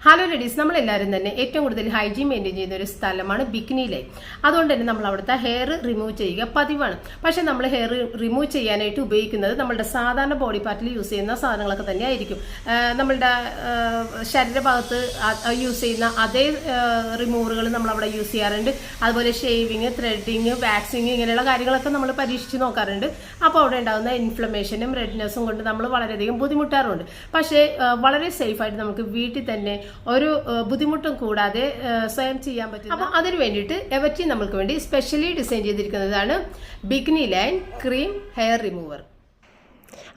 Hello ladies, നമ്മളെല്ലാവരും തന്നെ ഏറ്റവും കൂടുതൽ ഹൈജീൻ മെയിൻറ്റെയിൻ ചെയ്യുന്ന ഒരു സ്ഥലമാണ് ബിക്കിനി ലൈൻ. അതുകൊണ്ട് തന്നെ നമ്മൾ അവിടുത്തെ ഹെയർ റിമൂവ് ചെയ്യുക പതിവാണ്. പക്ഷെ നമ്മൾ ഹെയർ റിമൂവ് ചെയ്യാനായിട്ട് ഉപയോഗിക്കുന്നത് നമ്മളുടെ സാധാരണ ബോഡി പാർട്ടിൽ യൂസ് ചെയ്യുന്ന സാധനങ്ങളൊക്കെ തന്നെ ആയിരിക്കും. നമ്മളുടെ ശരീരഭാഗത്ത് യൂസ് ചെയ്യുന്ന അതേ റിമൂവറുകൾ നമ്മൾ അവിടെ യൂസ് ചെയ്യാറുണ്ട്. അതുപോലെ ഷേവിങ്, ത്രെഡിങ്, വാക്സിങ് ഇങ്ങനെയുള്ള കാര്യങ്ങളൊക്കെ നമ്മൾ പരീക്ഷിച്ച് നോക്കാറുണ്ട്. അപ്പോൾ അവിടെ ഉണ്ടാകുന്ന ഇൻഫ്ലമേഷനും റെഡ്നെസ്സും കൊണ്ട് നമ്മൾ വളരെയധികം ബുദ്ധിമുട്ടാറുണ്ട്. പക്ഷേ വളരെ സേഫായിട്ട് നമുക്ക് വീട്ടിൽ തന്നെ ഒരു ബുദ്ധിമുട്ടും കൂടാതെ സ്വയം ചെയ്യാൻ പറ്റും. അപ്പോൾ അതിന് വേണ്ടിയിട്ട് എവർടീൻ നമ്മൾക്ക് വേണ്ടി സ്പെഷ്യലി ഡിസൈൻ ചെയ്തിരിക്കുന്നതാണ് bikini line cream hair remover.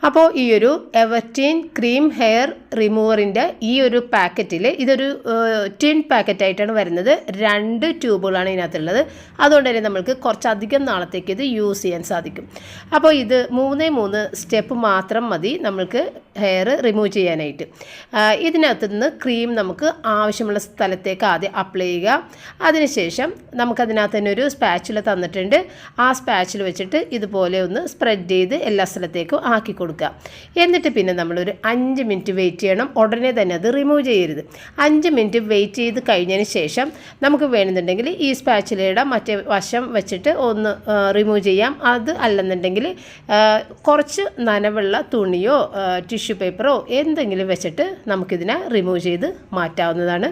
അപ്പോൾ ഈ ഒരു എവർടീൻ ക്രീം ഹെയർ റിമൂവറിൻ്റെ ഈ ഒരു പാക്കറ്റിൽ ഇതൊരു ടിൻ പാക്കറ്റായിട്ടാണ് വരുന്നത്. 2 ട്യൂബുകളാണ് ഇതിനകത്തുള്ളത്. അതുകൊണ്ട് തന്നെ നമ്മൾക്ക് കുറച്ചധികം നാളത്തേക്ക് ഇത് യൂസ് ചെയ്യാൻ സാധിക്കും. അപ്പോൾ ഇത് 3 സ്റ്റെപ്പ് മാത്രം മതി നമ്മൾക്ക് ഹെയർ റിമൂവ് ചെയ്യാനായിട്ട്. ഇതിനകത്ത് നിന്ന് ക്രീം നമുക്ക് ആവശ്യമുള്ള സ്ഥലത്തേക്ക് ആദ്യം അപ്ലൈ ചെയ്യുക. അതിനുശേഷം നമുക്കതിനകത്ത് തന്നെ ഒരു സ്പാച്ചുല തന്നിട്ടുണ്ട്. ആ സ്പാച്ചിൽ വെച്ചിട്ട് ഇതുപോലെ ഒന്ന് സ്പ്രെഡ് ചെയ്ത് എല്ലാ സ്ഥലത്തേക്കും ആക്കി കൊടുക്കുക. എന്നിട്ട് പിന്നെ നമ്മളൊരു 5 മിനിറ്റ് വെയിറ്റ് ചെയ്യണം. ഉടനെ തന്നെ അത് റിമൂവ് ചെയ്യരുത്. 5 മിനിറ്റ് വെയിറ്റ് ചെയ്ത് കഴിഞ്ഞതിന് ശേഷം നമുക്ക് വേണമെന്നുണ്ടെങ്കിൽ ഈ സ്പാച്ചുലയുടെ മറ്റേ വശം വെച്ചിട്ട് ഒന്ന് റിമൂവ് ചെയ്യാം. അത് അല്ലെന്നുണ്ടെങ്കിൽ കുറച്ച് നനവുള്ള തുണിയോ ടിഷ്യൂ പേപ്പറോ എന്തെങ്കിലും വെച്ചിട്ട് നമുക്കിതിനെ റിമൂവ് ചെയ്ത് മാറ്റാവുന്നതാണ്.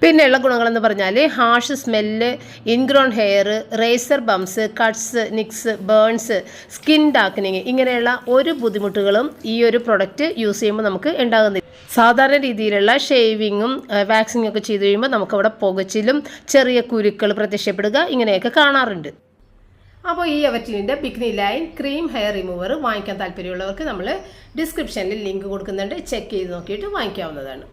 പിന്നെയുള്ള ഗുണങ്ങളെന്ന് പറഞ്ഞാൽ harsh smell, ingrown hair, razor bumps, cuts, nicks, burns, skin darkening ഇങ്ങനെയുള്ള ഒരു ബുദ്ധിമുട്ടുകളും ഈ ഒരു പ്രൊഡക്റ്റ് യൂസ് ചെയ്യുമ്പോൾ നമുക്ക് ഉണ്ടാകുന്നില്ല. സാധാരണ രീതിയിലുള്ള ഷേവിങ്ങും വാക്സിങ്ങും ഒക്കെ ചെയ്ത് കഴിയുമ്പോൾ നമുക്കവിടെ പുകച്ചിലും ചെറിയ കുരുക്കൾ പ്രത്യക്ഷപ്പെടുക ഇങ്ങനെയൊക്കെ കാണാറുണ്ട്. അപ്പോൾ ഈ എവർടീനിൻ്റെ bikini line cream hair remover വാങ്ങിക്കാൻ താല്പര്യമുള്ളവർക്ക് നമ്മൾ ഡിസ്ക്രിപ്ഷനിൽ ലിങ്ക് കൊടുക്കുന്നുണ്ട്. ചെക്ക് ചെയ്ത് നോക്കിയിട്ട് വാങ്ങിക്കാവുന്നതാണ്.